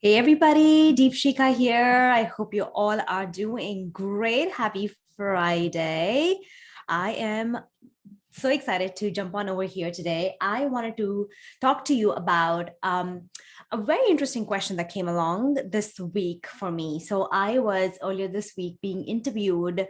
Hey everybody, Deepshika here. I hope you all are doing great. Happy Friday. I am so excited to jump on over here today. I wanted to talk to you about a very interesting question that came along this week for me. So I was earlier this week being interviewed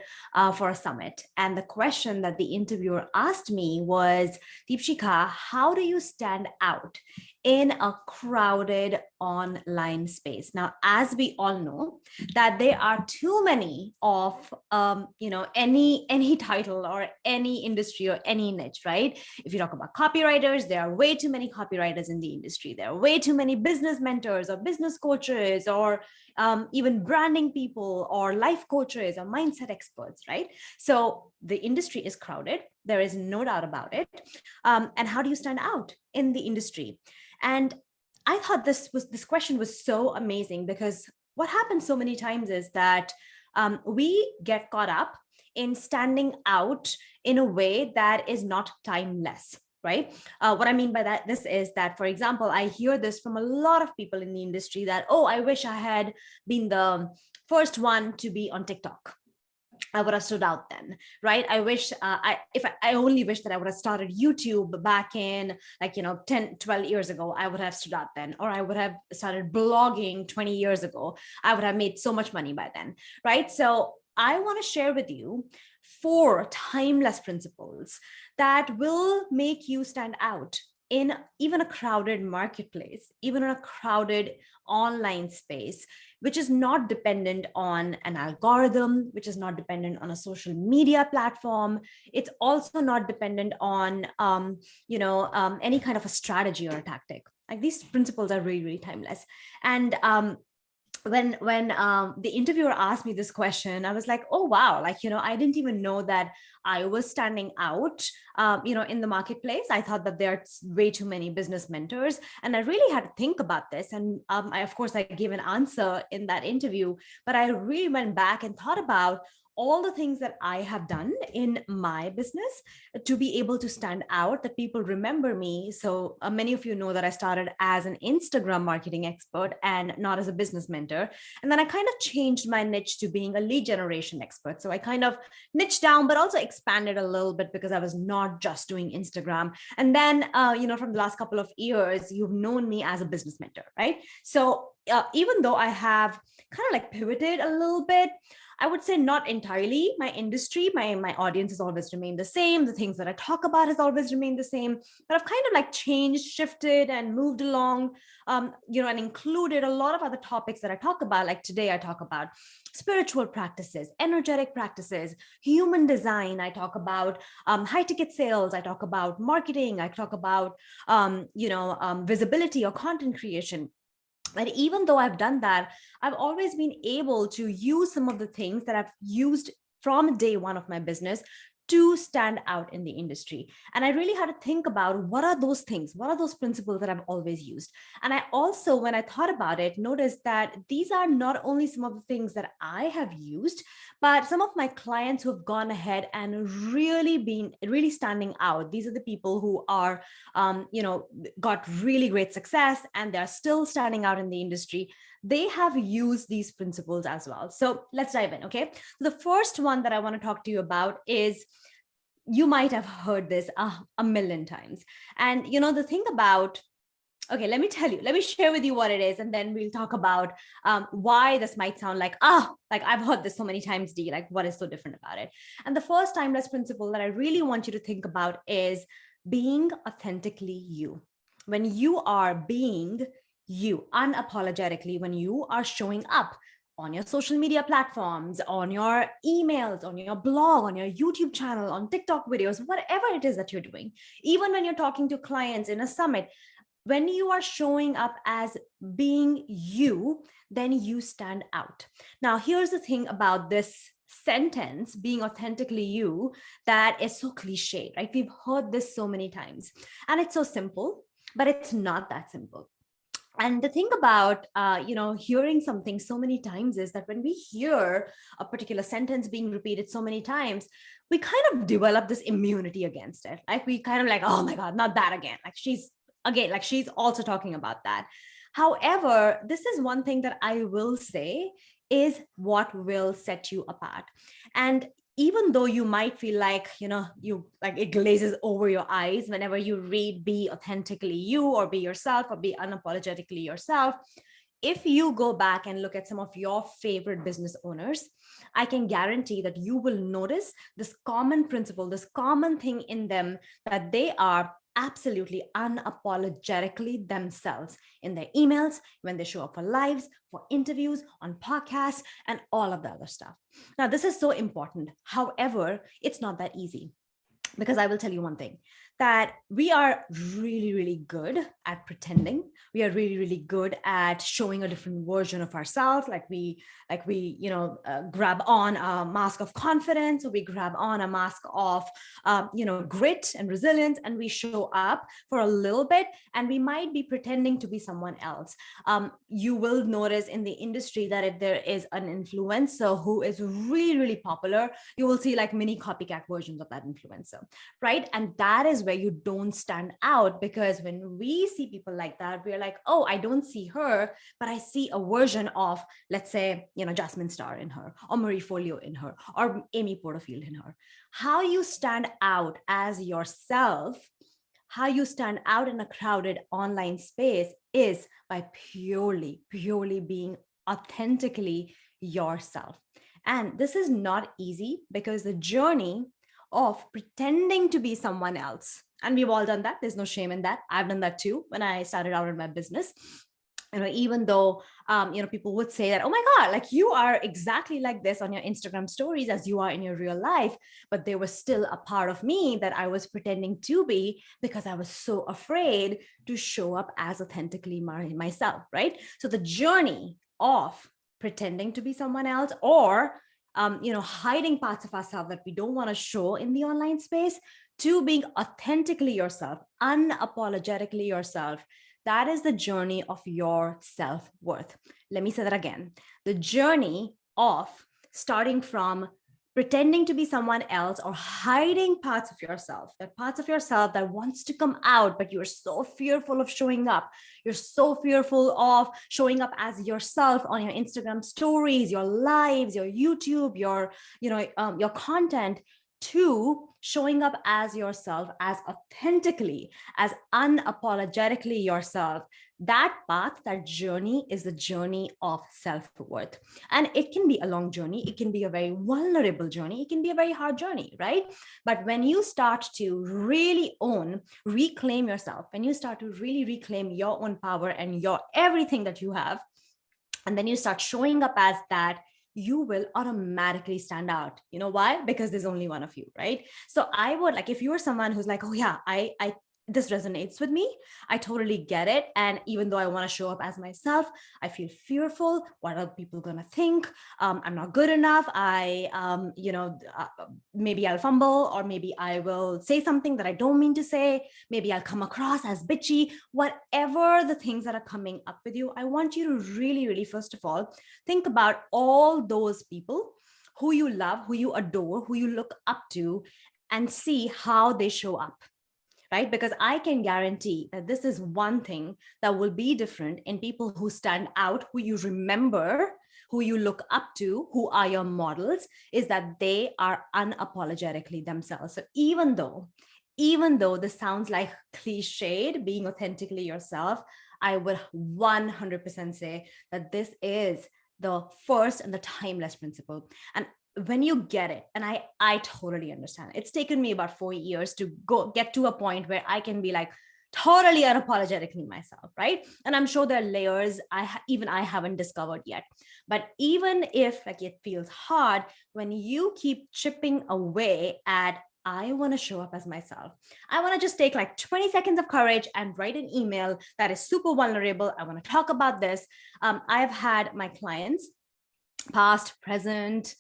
for a summit, and the question that the interviewer asked me was, Deepshika, how do you stand out in a crowded online space? Now, as we all know, that there are too many of any title or any industry or any niche, right? If you talk about copywriters, there are way too many copywriters in the industry. There are way too many business mentors or business coaches or even branding people or life coaches or mindset experts, right? So the industry is crowded. There is no doubt about it. And how do you stand out in the industry? And I thought this question was so amazing, because what happens so many times is that we get caught up in standing out in a way that is not timeless, right? What I mean by this is that, for example, I hear this from a lot of people in the industry that, oh, I wish I had been the first one to be on TikTok. I would have stood out then, right? I wish I only wish that I would have started YouTube back in 10, 12 years ago. I would have stood out then, or I would have started blogging 20 years ago. I would have made so much money by then, right? So I want to share with you 4 timeless principles that will make you stand out in even a crowded marketplace, even in a crowded online space, which is not dependent on an algorithm, which is not dependent on a social media platform. It's also not dependent on, any kind of a strategy or a tactic. Like, these principles are really, really timeless. And when the interviewer asked me this question, I was like, oh wow, I didn't even know that I was standing out in the marketplace. I thought that there's way too many business mentors, and I really had to think about this. And I gave an answer in that interview, but I really went back and thought about all the things that I have done in my business to be able to stand out, that people remember me. So many of you know that I started as an Instagram marketing expert and not as a business mentor. And then I kind of changed my niche to being a lead generation expert. So I kind of niched down, but also expanded a little bit, because I was not just doing Instagram. And then, from the last couple of years, you've known me as a business mentor, right? So even though I have kind of pivoted a little bit, I would say not entirely. My industry, my audience has always remained the same. The things that I talk about has always remained the same. But I've kind of changed, shifted, and moved along, and included a lot of other topics that I talk about. Like today, I talk about spiritual practices, energetic practices, human design. I talk about high ticket sales. I talk about marketing. I talk about visibility or content creation. And even though I've done that, I've always been able to use some of the things that I've used from day one of my business to stand out in the industry. And I really had to think about, what are those things? What are those principles that I've always used? And I also, when I thought about it, noticed that these are not only some of the things that I have used, but some of my clients who have gone ahead and really been really standing out. These are the people who are, got really great success, and they're still standing out in the industry. They have used these principles as well. So let's dive in. Okay. The first one that I want to talk to you about is, you might have heard this a million times. And the thing about, okay, let me share with you what it is, and then we'll talk about why this might sound like I've heard this so many times, D, like what is so different about it. And the first timeless principle that I really want you to think about is being authentically you. When you are being you unapologetically, when you are showing up on your social media platforms, on your emails, on your blog, on your YouTube channel, on TikTok videos, whatever it is that you're doing, even when you're talking to clients in a summit, when you are showing up as being you, then you stand out. Now, here's the thing about this sentence, being authentically you, that is so cliche, right? We've heard this so many times, and it's so simple, but it's not that simple. And the thing about hearing something so many times is that when we hear a particular sentence being repeated so many times, we kind of develop this immunity against it. Like, we kind of like, oh my God, not that again. Like, she's also talking about that. However, this is one thing that I will say is what will set you apart. And even though you might feel like, you like it glazes over your eyes whenever you read be authentically you, or be yourself, or be unapologetically yourself, if you go back and look at some of your favorite business owners, I can guarantee that you will notice this common principle, this common thing in them, that they are absolutely unapologetically themselves in their emails, when they show up for lives, for interviews, on podcasts, and all of the other stuff. Now, this is so important. However, it's not that easy, because I will tell you one thing, that we are really, really good at pretending. We are really, really good at showing a different version of ourselves. Like we grab on a mask of confidence, or we grab on a mask of, grit and resilience, and we show up for a little bit, and we might be pretending to be someone else. You will notice in the industry that if there is an influencer who is really, really popular, you will see like mini copycat versions of that influencer, right? And that is where you don't stand out, because when we see people like that, we're like, oh, I don't see her, but I see a version of, let's say, Jasmine Star in her, or Marie Folio in her, or Amy Porterfield in her. How you stand out as yourself, how you stand out in a crowded online space, is by purely being authentically yourself. And this is not easy, because the journey of pretending to be someone else, and we've all done that, there's no shame in that. I've done that too when I started out in my business. Even though people would say that, oh my god, like you are exactly like this on your Instagram stories as you are in your real life, but there was still a part of me that I was pretending to be, because I was so afraid to show up as authentically myself, right? So the journey of pretending to be someone else, or hiding parts of ourselves that we don't want to show in the online space, to being authentically yourself, unapologetically yourself, that is the journey of your self-worth. Let me say that again. The journey of starting from pretending to be someone else, or hiding parts of yourself, that parts of yourself that wants to come out, but you're so fearful of showing up. You're so fearful of showing up as yourself on your Instagram stories, your lives, your YouTube, your content, to showing up as yourself, as authentically, as unapologetically yourself. That path, that journey, is the journey of self-worth. And it can be a long journey. It can be a very vulnerable journey. It can be a very hard journey, right? But when you start to really reclaim yourself, when you start to really reclaim your own power and your everything that you have, and then you start showing up as that, you will automatically stand out. You know why? Because there's only one of you, right? So I would like, if you're someone who's like, oh yeah, I this resonates with me, I totally get it. And even though I want to show up as myself, I feel fearful. What are people going to think? I'm not good enough. Maybe I'll fumble, or maybe I will say something that I don't mean to say. Maybe I'll come across as bitchy. Whatever the things that are coming up with you, I want you to really, really, first of all, think about all those people who you love, who you adore, who you look up to, and see how they show up. Right? Because I can guarantee that this is one thing that will be different in people who stand out, who you remember, who you look up to, who are your models, is that they are unapologetically themselves. So even though this sounds like cliched, being authentically yourself, I would 100% say that this is the first and the timeless principle. And when you get it, and I totally understand, it's taken me about 4 years to get to a point where I can be like totally unapologetically myself, right? And I'm sure there are layers I haven't discovered yet. But even if like it feels hard, when you keep chipping away at, I want to show up as myself, I want to just take like 20 seconds of courage and write an email that is super vulnerable, I want to talk about this. I've had my clients, past, present,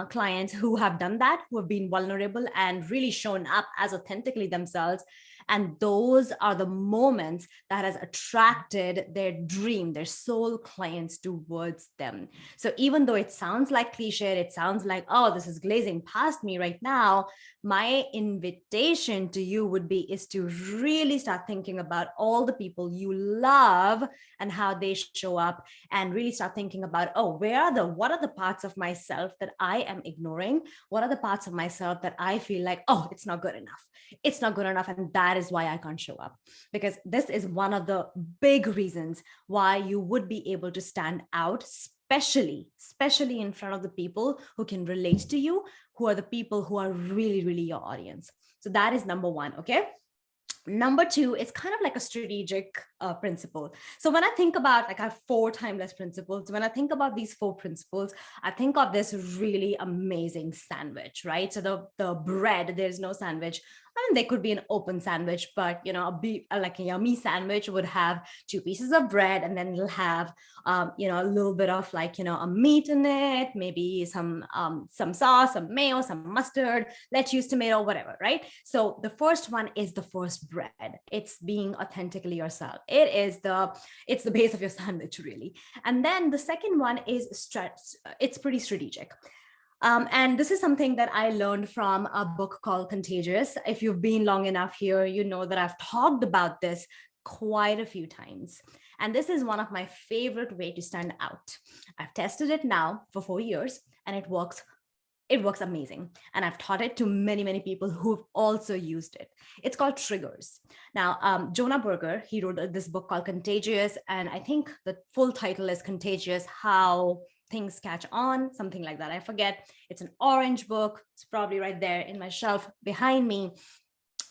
clients who have done that, who have been vulnerable and really shown up as authentically themselves. And those are the moments that has attracted their dream, their soul clients towards them. So even though it sounds like cliche, it sounds like, oh, this is glazing past me right now, my invitation to you would be is to really start thinking about all the people you love and how they show up, and really start thinking about, oh, what are the parts of myself that I am ignoring? What are the parts of myself that I feel like, oh, it's not good enough, it's not good enough, and that is why I can't show up? Because this is one of the big reasons why you would be able to stand out, especially in front of the people who can relate to you, who are the people who are really, really your audience. So that is number one. Okay. Number two, it's kind of like a strategic principle. So when I think about, like, I have 4 timeless principles. When I think about these 4 principles, I think of this really amazing sandwich, right? So the bread, there's no sandwich. I mean, there could be an open sandwich, but like a yummy sandwich would have 2 pieces of bread, and then it'll have a little bit of, like, a meat in it, maybe some sauce, some mayo, some mustard, lettuce, tomato, whatever, right? So the first one is the first bread. It's being authentically yourself. It's the base of your sandwich, really. And then the second one is it's pretty strategic. And this is something that I learned from a book called Contagious. If you've been long enough here, you know that I've talked about this quite a few times. And this is one of my favorite way to stand out. I've tested it now for 4 years, and it works. It works amazing. And I've taught it to many, many people who've also used it. It's called triggers. Now, Jonah Berger, he wrote this book called Contagious. And I think the full title is Contagious: How Things Catch On, something like that. I forget. It's an orange book. It's probably right there in my shelf behind me.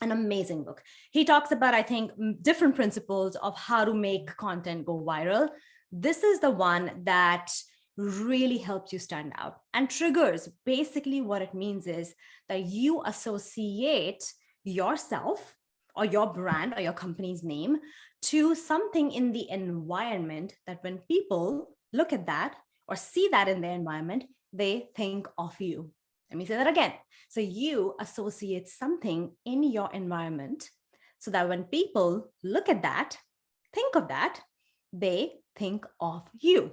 An amazing book. He talks about, I think, different principles of how to make content go viral. This is the one that really helps you stand out. And triggers, basically what it means is that you associate yourself or your brand or your company's name to something in the environment that when people look at that or see that in their environment, they think of you. Let me say that again. So you associate something in your environment so that when people look at that, think of that, they think of you.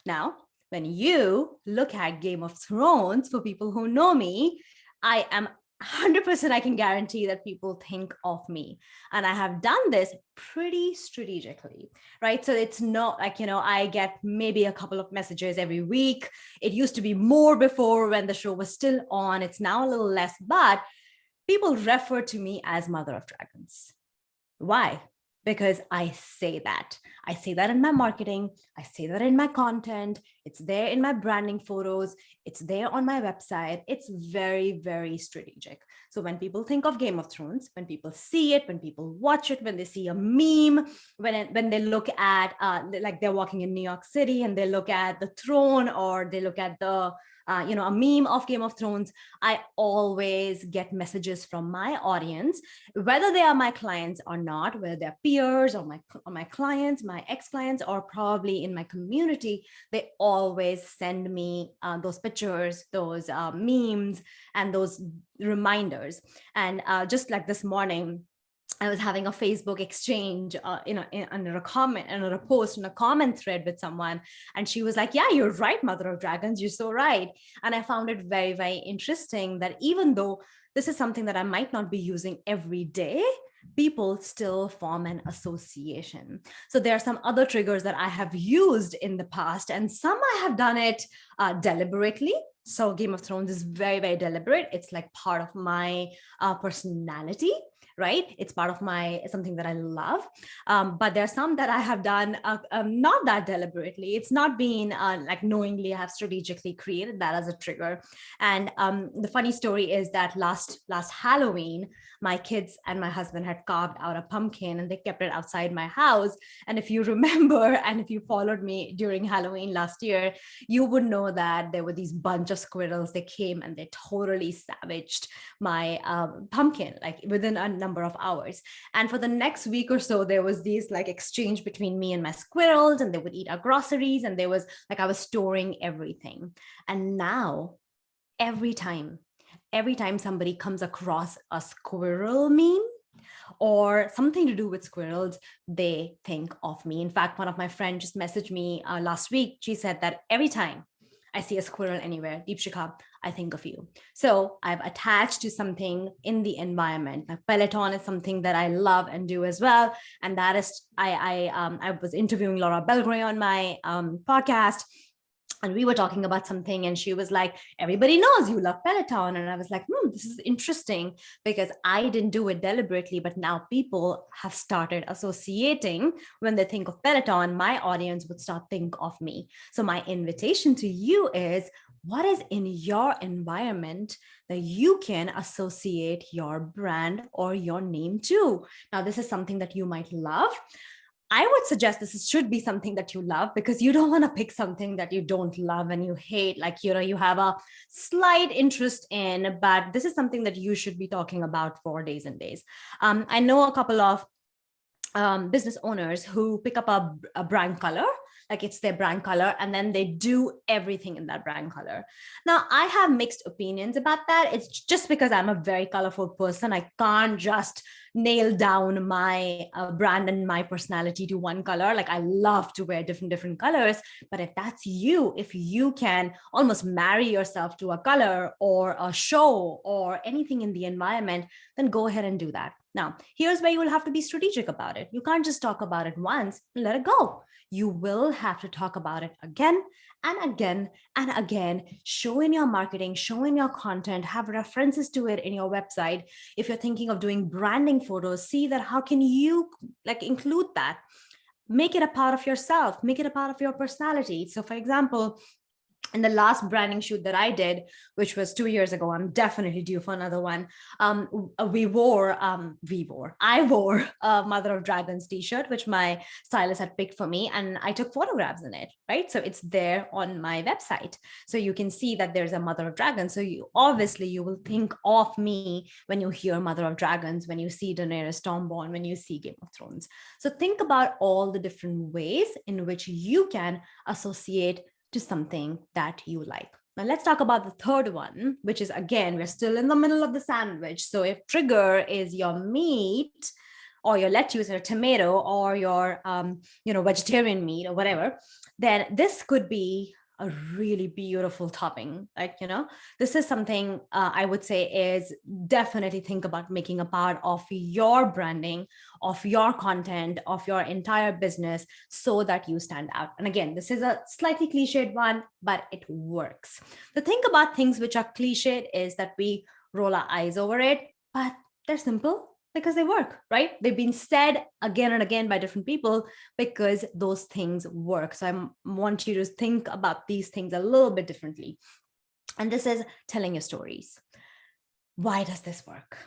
Now, when you look at Game of Thrones, for people who know me, I am 100%, I can guarantee that people think of me. And I have done this pretty strategically, right? So it's not like, I get maybe a couple of messages every week. It used to be more before when the show was still on. It's now a little less, but people refer to me as Mother of Dragons. Why? Because I say that. I say that in my marketing. I say that in my content. It's there in my branding photos. It's there on my website. It's very, very strategic. So when people think of Game of Thrones, when people see it, when people watch it, when they see a meme, when they look at, like they're walking in New York City and they look at the throne, or they look at the a meme of Game of Thrones, I always get messages from my audience, whether they are my clients or not, whether they're peers or my clients, my ex-clients, or probably in my community. They always send me those pictures, those memes, and those reminders. And just like this morning, I was having a Facebook exchange, under a comment, under a post, in a comment thread with someone. And she was like, yeah, you're right, Mother of Dragons, you're so right. And I found it very, very interesting that even though this is something that I might not be using every day, people still form an association. So there are some other triggers that I have used in the past, and some I have done it deliberately. So Game of Thrones is very, very deliberate. It's like part of my personality, right? It's part of something that I love. But there are some that I have done not that deliberately. It's not been like knowingly. I have strategically created that as a trigger. And the funny story is that last Halloween, my kids and my husband had carved out a pumpkin and they kept it outside my house. And if you remember, and if you followed me during Halloween last year, you would know that there were these bunch of squirrels. They came and they totally savaged my pumpkin, like within a number of hours. And for the next week or so, there was this like exchange between me and my squirrels, and they would eat our groceries, and there was like, I was storing everything. And now every time somebody comes across a squirrel meme or something to do with squirrels, they think of me. In fact, one of my friends just messaged me last week. She said that every time I see a squirrel anywhere, Deepshika, I think of you. So I've attached to something in the environment. Like Peloton is something that I love and do as well. And that is, I was interviewing Laura Belgray on my podcast, and we were talking about something, and she was like, everybody knows you love Peloton. And I was like, this is interesting, because I didn't do it deliberately, but now people have started associating. When they think of Peloton, my audience would start think of me. So my invitation to you is, what is in your environment that you can associate your brand or your name to? Now, this is something that you might love. I would suggest this should be something that you love, because you don't want to pick something that you don't love and you hate, like, you have a slight interest in, but this is something that you should be talking about for days and days. I know a couple of business owners who pick up a brand color, like it's their brand color, and then they do everything in that brand color. Now, I have mixed opinions about that. It's just because I'm a very colorful person. I can't just nail down my brand and my personality to one color. Like, I love to wear different colors, but if that's you, if you can almost marry yourself to a color or a show or anything in the environment, then go ahead and do that. Now, here's where you will have to be strategic about it. You can't just talk about it once and let it go. You will have to talk about it again and again and again. Show in your marketing, show in your content, have references to it in your website. If you're thinking of doing branding photos, see that how can you include that. Make it a part of yourself, make it a part of your personality. So for example, in the last branding shoot that I did, which was 2 years ago, I'm definitely due for another one. I wore a Mother of Dragons t-shirt, which my stylist had picked for me, and I took photographs in it, right? So it's there on my website. So you can see that there's a Mother of Dragons. So you will think of me when you hear Mother of Dragons, when you see Daenerys Stormborn, when you see Game of Thrones. So think about all the different ways in which you can associate to something that you like. Now let's talk about the third one, which is, again, we're still in the middle of the sandwich. So if trigger is your meat or your lettuce or tomato or your vegetarian meat or whatever, then this could be a really beautiful topping. This is something I would say is definitely think about making a part of your branding, of your content, of your entire business, so that you stand out. And again, this is a slightly cliched one, but it works. The thing about things which are cliched is that we roll our eyes over it, but they're simple because they work, right? They've been said again and again by different people because those things work. So I want you to think about these things a little bit differently. And this is telling your stories. Why does this work?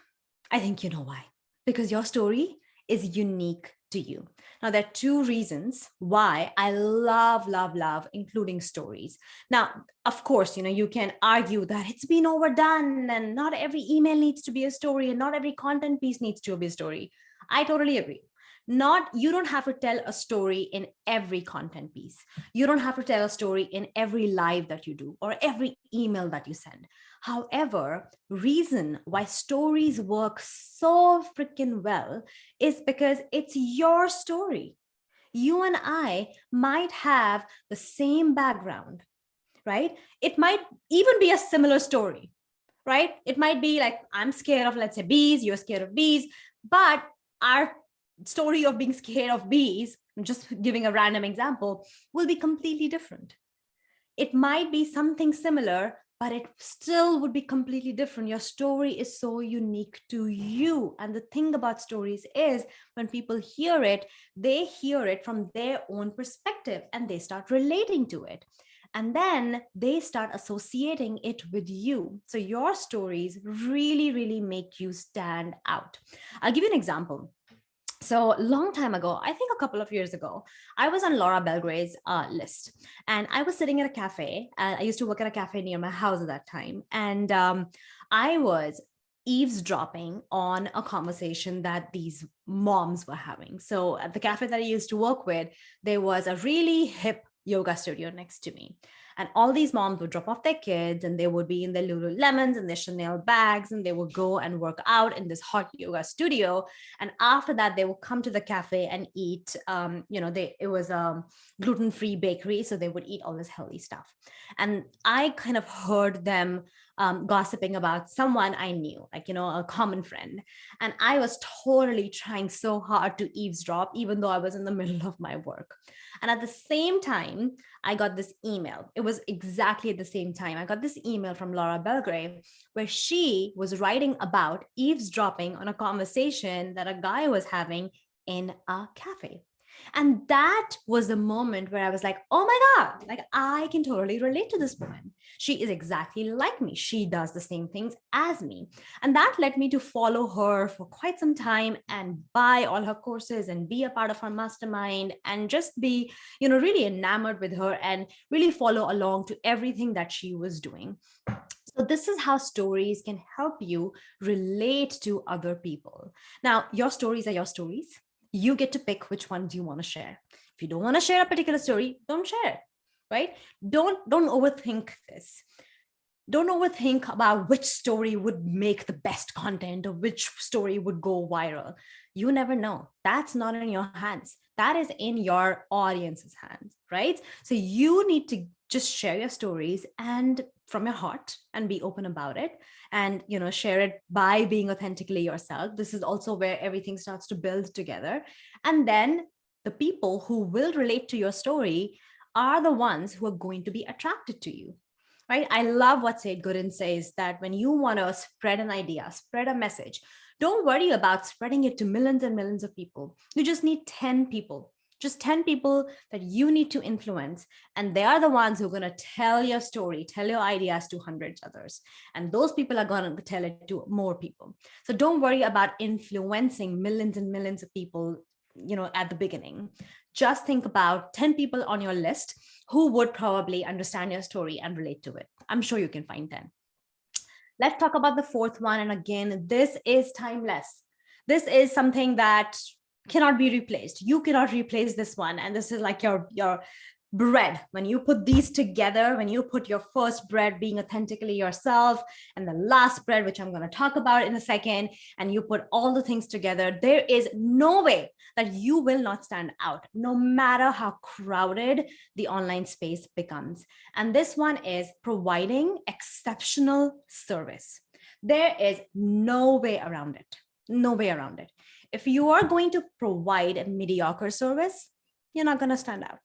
I think you know why. Because your story is unique to you. Now, there are two reasons why I love including stories. Now, of course, you can argue that it's been overdone and not every email needs to be a story and not every content piece needs to be a story. I totally agree. You don't have to tell a story in every content piece. You don't have to tell a story in every live that you do or every email that you send. However, reason why stories work so freaking well is because it's your story. You and I might have the same background, right? It might even be a similar story, right? It might be like, I'm scared of, let's say, bees, you're scared of bees, but our story of being scared of bees, I'm just giving a random example, will be completely different. It might be something similar, but it still would be completely different. Your story is so unique to you. And the thing about stories is when people hear it, they hear it from their own perspective and they start relating to it. And then they start associating it with you. So your stories really make you stand out. I'll give you an example. So a long time ago, I think a couple of years ago, I was on Laura Belgray's list, and I was sitting at a cafe. I used to work at a cafe near my house at that time. And I was eavesdropping on a conversation that these moms were having. So at the cafe that I used to work with, there was a really hip yoga studio next to me. And all these moms would drop off their kids and they would be in their Lululemons and their Chanel bags, and they would go and work out in this hot yoga studio. And after that, they would come to the cafe and eat, it was a gluten-free bakery. So they would eat all this healthy stuff. And I kind of heard them gossiping about someone I knew, like, a common friend. And I was totally trying so hard to eavesdrop, even though I was in the middle of my work. And at the same time, I got this email. It was exactly at the same time. I got this email from Laura Belgrave, where she was writing about eavesdropping on a conversation that a guy was having in a cafe. And that was the moment where I was like, oh my God, like I can totally relate to this woman. She is exactly like me. She does the same things as me. And that led me to follow her for quite some time and buy all her courses and be a part of her mastermind and just be, really enamored with her and really follow along to everything that she was doing. So this is how stories can help you relate to other people. Now, your stories are your stories. You get to pick which ones you want to share. If you don't want to share a particular story, don't share it, right? Don't overthink this. Don't overthink about which story would make the best content or which story would go viral. You never know. That's not in your hands. That is in your audience's hands, right? So you need to just share your stories and from your heart and be open about it, and share it by being authentically yourself. This is also where everything starts to build together. And then the people who will relate to your story are the ones who are going to be attracted to you, right? I love what Seth Godin says, that when you want to spread an idea, spread a message, don't worry about spreading it to millions and millions of people. You just need 10 people, just 10 people that you need to influence. And they are the ones who are going to tell your story, tell your ideas to hundreds others. And those people are going to tell it to more people. So don't worry about influencing millions and millions of people, at the beginning. Just think about 10 people on your list who would probably understand your story and relate to it. I'm sure you can find 10. Let's talk about the fourth one. And again, this is timeless. This is something that cannot be replaced. You cannot replace this one. And this is like your bread. When you put these together, when you put your first bread being authentically yourself and the last bread, which I'm going to talk about in a second, and you put all the things together, there is no way that you will not stand out, no matter how crowded the online space becomes. And this one is providing exceptional service. There is no way around it. No way around it. If you are going to provide a mediocre service, you're not going to stand out.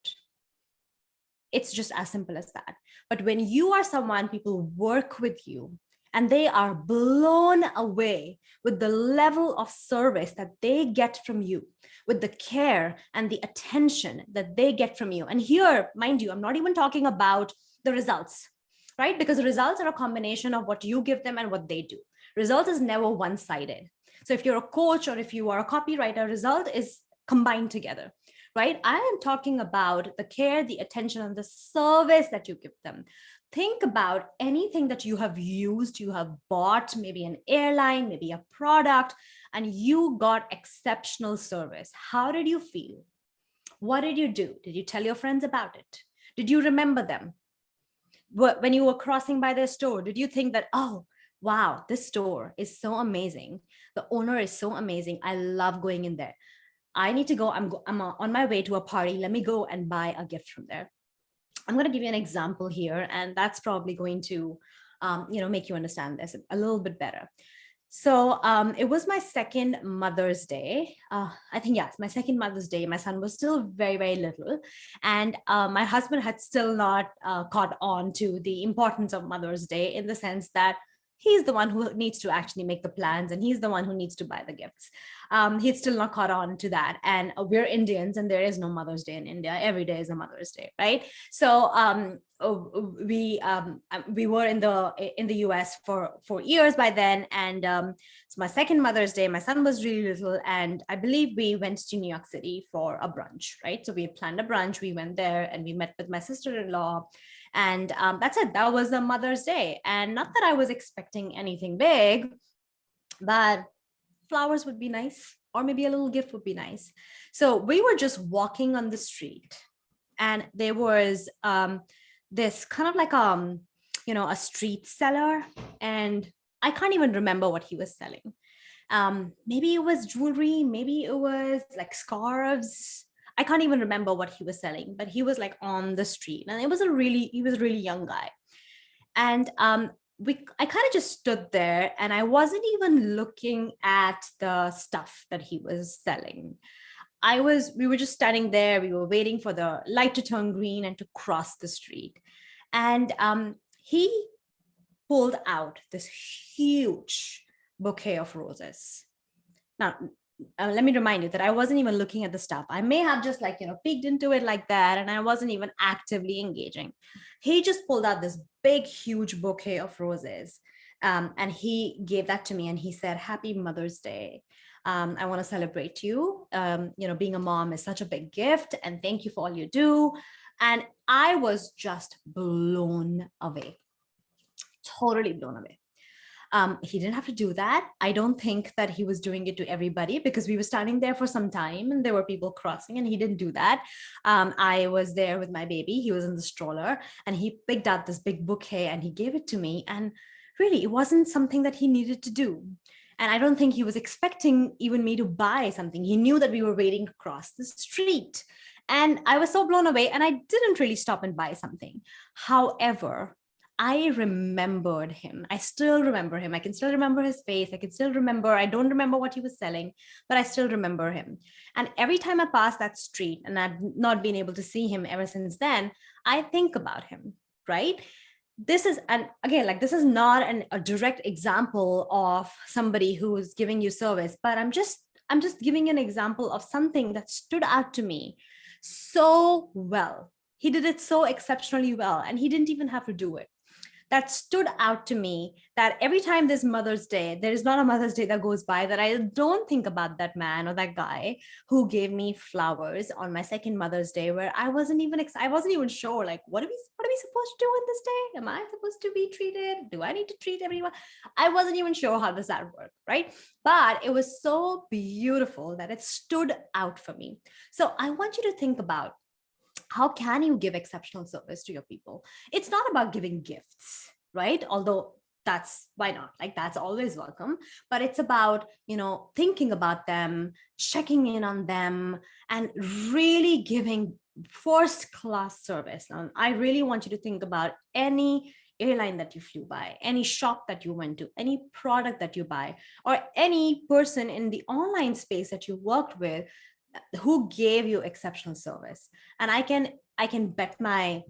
It's just as simple as that. But when you are someone, people work with you and they are blown away with the level of service that they get from you, with the care and the attention that they get from you. And here, mind you, I'm not even talking about the results, right? Because the results are a combination of what you give them and what they do. Results is never one-sided. So if you're a coach or if you are a copywriter, result is combined together, right? I am talking about the care, the attention, and the service that you give them. Think about anything that you have used, you have bought, maybe an airline, maybe a product, and you got exceptional service. How did you feel? What did you do? Did you tell your friends about it? Did you remember them? When you were crossing by their store, did you think that, oh, wow, this store is so amazing. The owner is so amazing. I love going in there. I need to go. I'm on my way to a party. Let me go and buy a gift from there. I'm going to give you an example here, and that's probably going to, make you understand this a little bit better. So it was my second Mother's Day. I think, yes, my second Mother's Day. My son was still very, very little. And my husband had still not caught on to the importance of Mother's Day, in the sense that he's the one who needs to actually make the plans and he's the one who needs to buy the gifts. He's still not caught on to that. And we're Indians and there is no Mother's Day in India. Every day is a Mother's Day, right? So we were in the US for 4 years by then. And it's my second Mother's Day. My son was really little. And I believe we went to New York City for a brunch, right? So we planned a brunch. We went there and we met with my sister-in-law. And that's it. That was the Mother's Day. And not that I was expecting anything big, but flowers would be nice, or maybe a little gift would be nice. So we were just walking on the street, and there was this kind of like a street seller, and I can't even remember what he was selling. Maybe it was jewelry, maybe it was like scarves. I can't even remember what he was selling, but he was like on the street, and he was a really young guy. And I kind of just stood there, and I wasn't even looking at the stuff that he was selling. We were just standing there. We were waiting for the light to turn green and to cross the street. And he pulled out this huge bouquet of roses. Now, let me remind you that I wasn't even looking at the stuff. I may have just peeked into it like that, and I wasn't even actively engaging. He just pulled out this big, huge bouquet of roses, and he gave that to me, and he said, "Happy Mother's Day. I want to celebrate you. Being a mom is such a big gift, and thank you for all you do." And I was just blown away, totally blown away. He didn't have to do that. I don't think that he was doing it to everybody, because we were standing there for some time and there were people crossing, and he didn't do that. I was there with my baby. He was in the stroller, and he picked out this big bouquet and he gave it to me. And really, it wasn't something that he needed to do. And I don't think he was expecting even me to buy something. He knew that we were waiting to cross the street. And I was so blown away, and I didn't really stop and buy something. However, I remembered him. I still remember him. I can still remember his face. I can still remember. I don't remember what he was selling, but I still remember him. And every time I pass that street, and I've not been able to see him ever since then, I think about him, right? This is, and again, like, this is not a direct example of somebody who's giving you service, but I'm just giving an example of something that stood out to me so well. He did it so exceptionally well, and he didn't even have to do it. That stood out to me, that every time there's Mother's Day, there is not a Mother's Day that goes by that I don't think about that man or that guy who gave me flowers on my second Mother's Day, where I wasn't even sure, like, what are we supposed to do on this day? Am I supposed to be treated? Do I need to treat everyone? I wasn't even sure how does that work, right? But it was so beautiful that it stood out for me. So I want you to think about, how can you give exceptional service to your people? It's not about giving gifts, right? Although that's, why not, like, that's always welcome. But it's about thinking about them, checking in on them, and really giving first class service. And I really want you to think about any airline that you flew by, any shop that you went to, any product that you buy, or any person in the online space that you worked with who gave you exceptional service. And I can bet my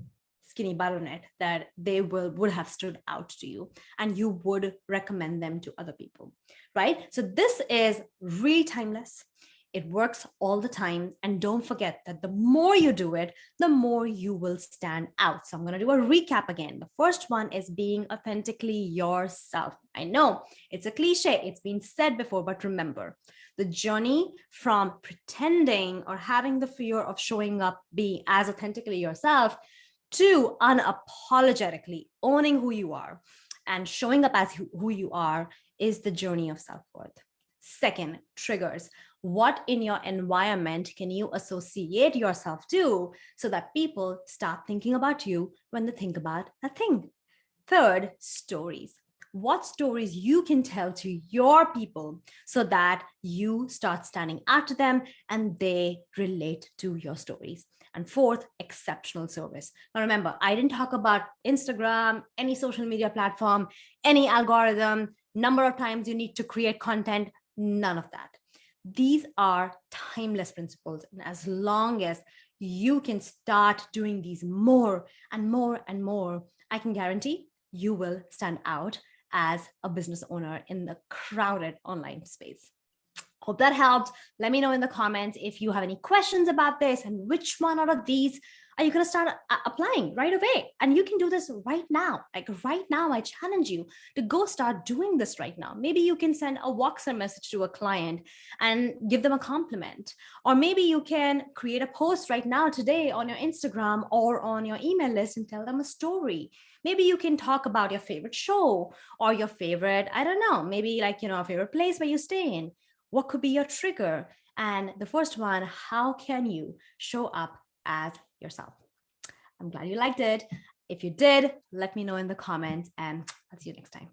skinny butt on it that they would have stood out to you, and you would recommend them to other people, right? So this is really timeless. It works all the time. And don't forget that the more you do it, the more you will stand out. So I'm going to do a recap again. The first one is being authentically yourself. I know it's a cliche, it's been said before, but remember, the journey from pretending or having the fear of showing up, being as authentically yourself, to unapologetically owning who you are and showing up as who you are, is the journey of self-worth. Second, triggers. What in your environment can you associate yourself to so that people start thinking about you when they think about a thing? Third, stories. What stories you can tell to your people so that you start standing out to them and they relate to your stories. And fourth, exceptional service. Now remember, I didn't talk about Instagram, any social media platform, any algorithm, number of times you need to create content, none of that. These are timeless principles. And as long as you can start doing these more and more and more, I can guarantee you will stand out as a business owner in the crowded online space. Hope that helped. Let me know in the comments if you have any questions about this, and which one out of these are you going to start applying right away. And you can do this right now. Like right now, I challenge you to go start doing this right now. Maybe you can send a WhatsApp message to a client and give them a compliment. Or maybe you can create a post right now today on your Instagram or on your email list and tell them a story. Maybe you can talk about your favorite show or your favorite, I don't know, maybe like, a favorite place where you stay in. What could be your trigger? And the first one, how can you show up as yourself? I'm glad you liked it. If you did, let me know in the comments, and I'll see you next time.